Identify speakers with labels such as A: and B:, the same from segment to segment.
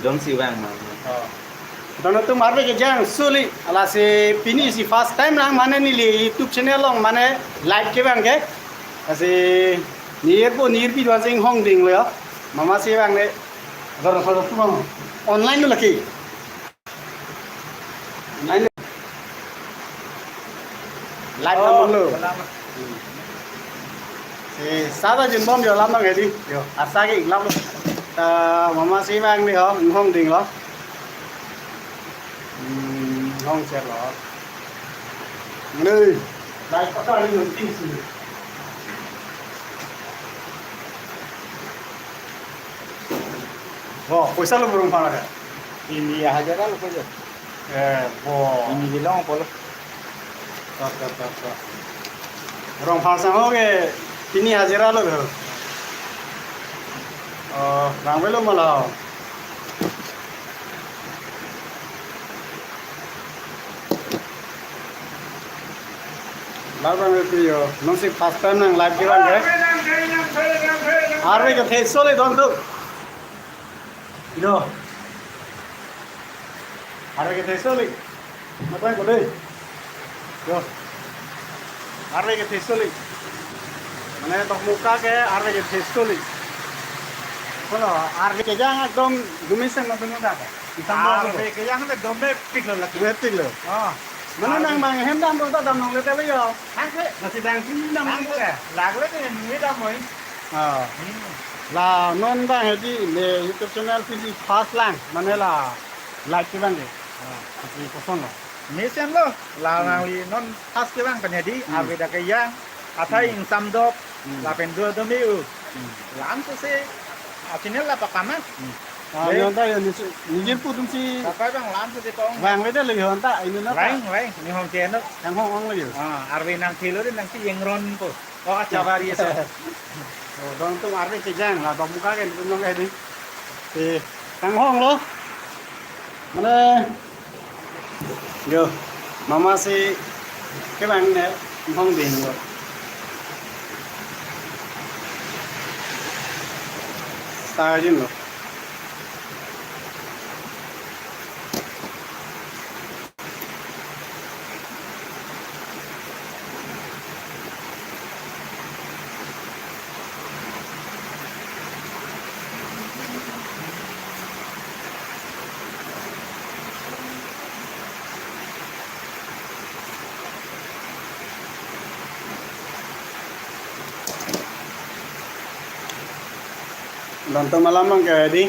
A: don't see bang man.
B: Dono tu marbe ke jang suli ala se pini si first time nang mane ni li YouTube channel long mane live ke bang ke ase nir pi dwa jing hong ding le mama se bang ne gar gar tu bang online nu laki online live nam lo se sada jin bom yo lam nang he di yo asa ke lam lo mama se bang ni ho hong ding lo không xe lọ nơi đây có cái người tin gì पैसा lo belum pala kan
A: Ini aja kan lo aja. Ini bilang apa lo?
B: tak orang pasang ho ke ini hajira lo ber rang belum malah live bang itu yo nong si first time nang live ke bang arwe ke the sole don tu Ino arwe ke the sole matai ko dei yo arwe ke the sole mane tok muka ke arwe ke the sole kono arwe ke jang ekdom gumisen na tunga ka
A: Arve ke yang ada dombe pik lo lagi.
B: betik lo mana nang mang hem dam ta dam nong le te bây giờ
A: Hang ke?
B: masih đang chín năm
A: Hang ke? Lag le ni ni dah moi.
B: là non bang है जी ले YouTube channel फिर fast lang mana là like cái bang deh thì pesen lo
A: Ni sen lo. La nang li non pas ke bang kan jadi arve dah ke yang. Athai ing sam dop. La pen dua domi u. Lam tu se. Channel la pakama.
B: hiện tại নিজের পুতুম si
A: Pakai bang lam tu se tong.
B: vàng với đây là hiện tại ini nó
A: Lain, ni hong chen lo.
B: yang hong lagi
A: Arve nang kilo din nang si yang ron po. Oh, acabari sa.
B: don tu arve ke jang là đọc muka cái nó cái đi thì thằng hong lo mana yo mama si cái bang này hong điện rồi sao chứ nó nonton malam mang kayak di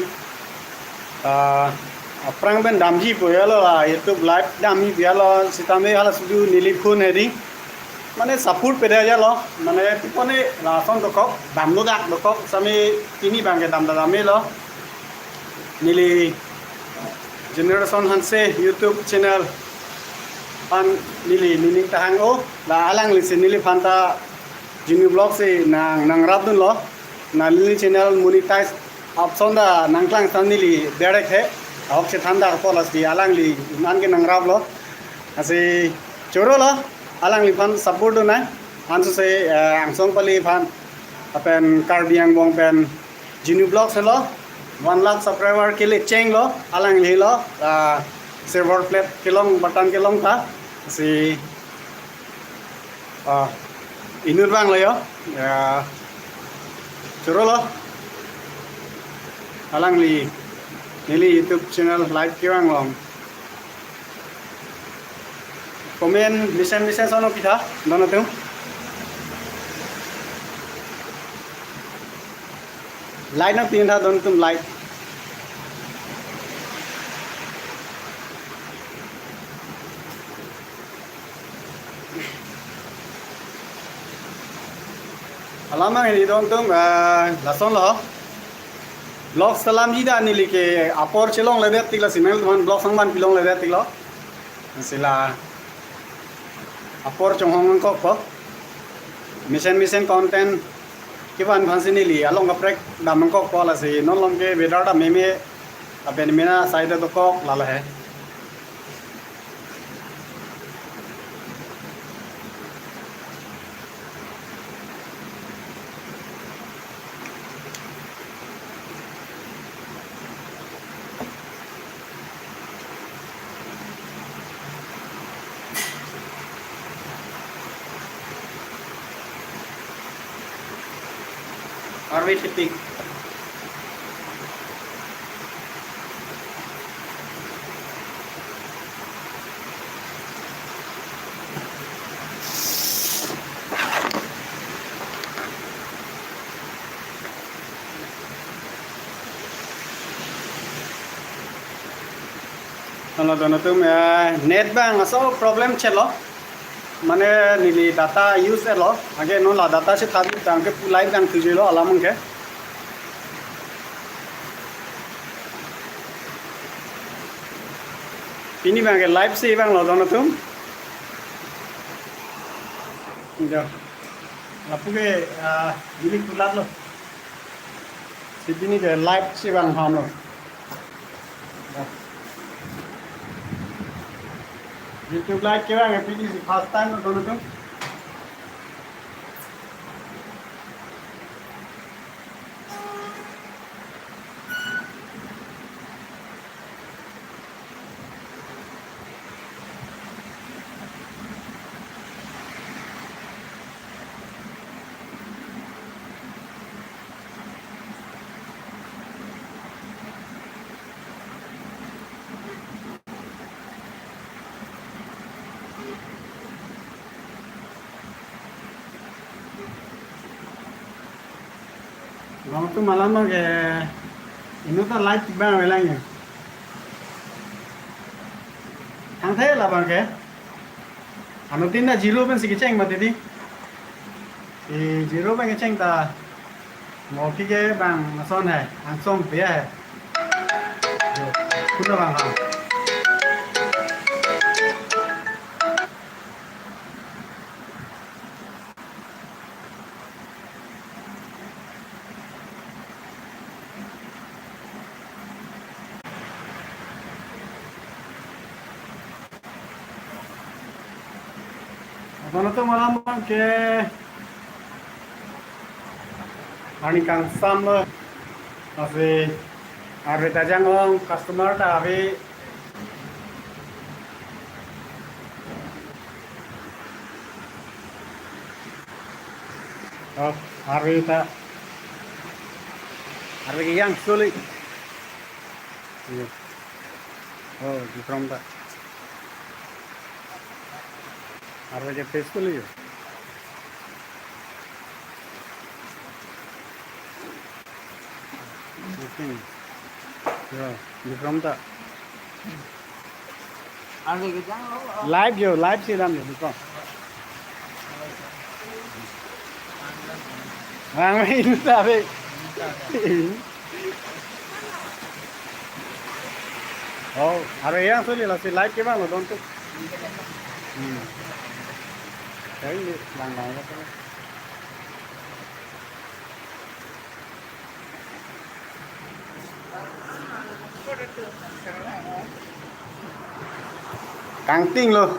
B: perang ben damji punya lo lah YouTube live damji dia lo sitame hala sudu nilipun hedi mana support pada aja lo mana tipe ni langsung dokok dam lo dak dokok sami ini bang ke dam dame lo nili generation hanse YouTube channel pan nili nining tahang o la alang li nili phanta jinu blog se nang rap dun lo नाली channel monetise option दा नंगलांग सानली बेड़क है अब से ठंडा पॉलिस दी आलांगली मान के नंगराब लो ऐसे चोरो लो आलांगली फान सपोर्ट ना आंसू से आंसोंग पली फान अपन कार्बियांग बोंग पेन जिन्यू ब्लॉग से लो 1 लाख सब्सक्राइबर के लिए चेंग लो आलांगली लो सर्वर प्लेट के लोंग बटन के लोंग था ऐसे इनुर बांग लो यो Curo lo, alang li, nili YouTube channel live kirang long. Komen misen sono kita, dono tu. Like nak pindah dono tu like. Alamak ini dong tung lason lo, blog salam jida ni like apor celong leder tikla sinel tuan blog sangban pilong leder tikla, sila apor conghong kok po, mission content kiban fansi ni li along kaprek damang kok po la si non long ke bedar da meme aben mena side to kok lala hai. RV tipping kalau dono tuh net bang asal problem celo mana nili data use lo aja no la data sih tadi tangke live bang tujuh lo alam ke ini bang ke live sih bang lo dono tuh enggak lapu ke ini kulat lo sini ke live sih bang ham lo YouTube live ke bang PDC first time lo dono tuh Kamu tuh malam mah kayak ini tuh live bang bilangnya. Ang thế là bằng cái nó tin là zero bên cái tranh mà thì zero bên cái tranh ta một cái bằng son này hàng son phía này cũng là bằng hàng Ano to malam ke ani kang sam ase are ta jang customer ta ave are ta are ke yang soli oh di from ta are je peaceful yo okay yo di from ta live yo live sih dam ni ko Ang ini sabi oh are yang soli la si live ke bang lo don tu đấy bằng này nó có càng tinh luôn